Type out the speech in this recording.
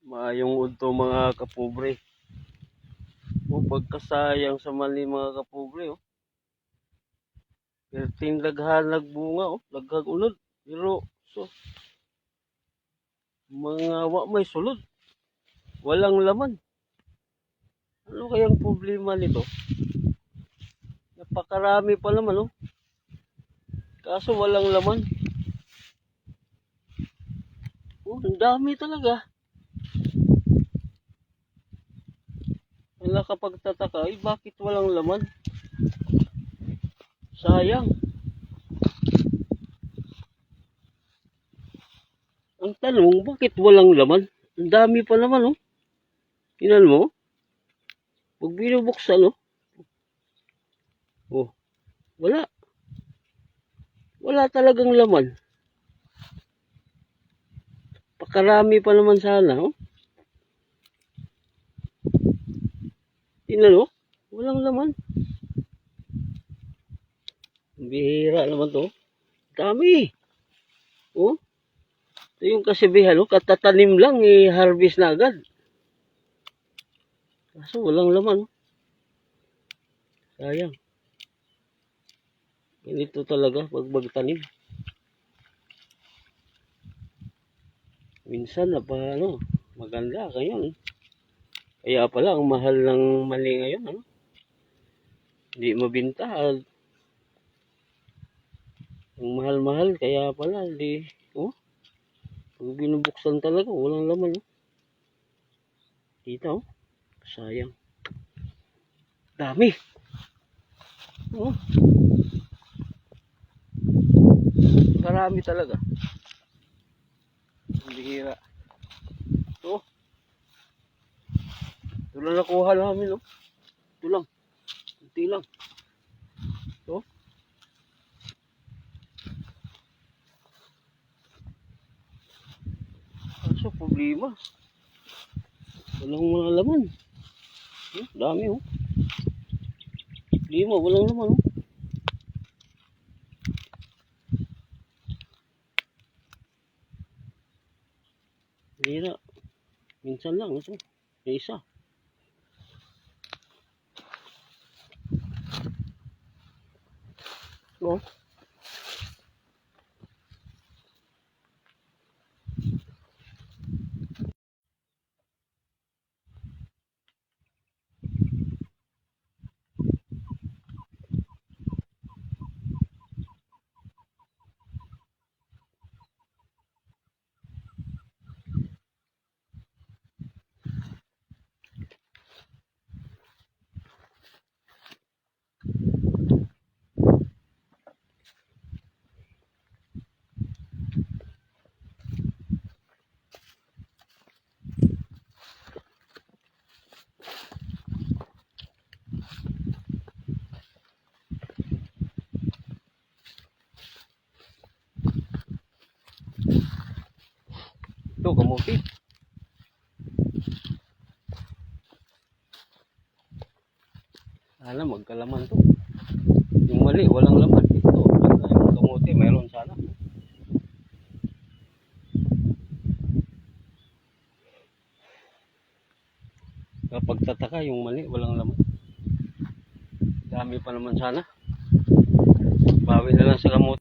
Maayong udto mga kapobre. O pagkasayang sa mali mga kapobre oh. Perting daghan nagbunga oh, daghang unod. Pero so mga wa may sulod. Walang laman. Ano kayang problema nito? Napakarami pa naman oh. Kaso walang laman. Oh, ang dami talaga. Wala kapag tataka, ay bakit walang laman? Sayang. Ang tanong, bakit walang laman? Ang dami pa naman oh. Tingnan mo. Pag binubuksan oh. Oh, wala. Wala talagang laman. Pakarami pa naman sana oh. Tingnan oh. Walang laman. Bihira naman to. Dami. Oh. Ito yung kasibihan, oh, katatanim lang, i-harvest na agad. Kaso walang laman. Oh. Sayang. Ganito talaga pag magtanim. Minsan na pa, ano, maganda ngayon. Kaya pala, ang mahal ng mali ngayon. Ano? Hindi mabinta. Ang mahal-mahal, kaya pala, hindi, oh. Pag binubuksan talaga, walang laman. Oh. Dito, oh. Sayang. Dami. Oh. Marami talaga. Bihira. Oh. Ito lang nakuha namin, oh. Ito lang. Kunti lang. Oh. Kaso problema. Walang mga laman. Dami oh. Problema, walang laman oh. Bihira. Minsan lang ito. May isa. Oh. Ito, kamuti. Sana magkalaman to. Yung mali, walang laman. Ito, yung kamuti, mayroon sana. Kapag tataka, yung mali, walang laman. Dami pa naman sana. Bawi na lang sa kamuti.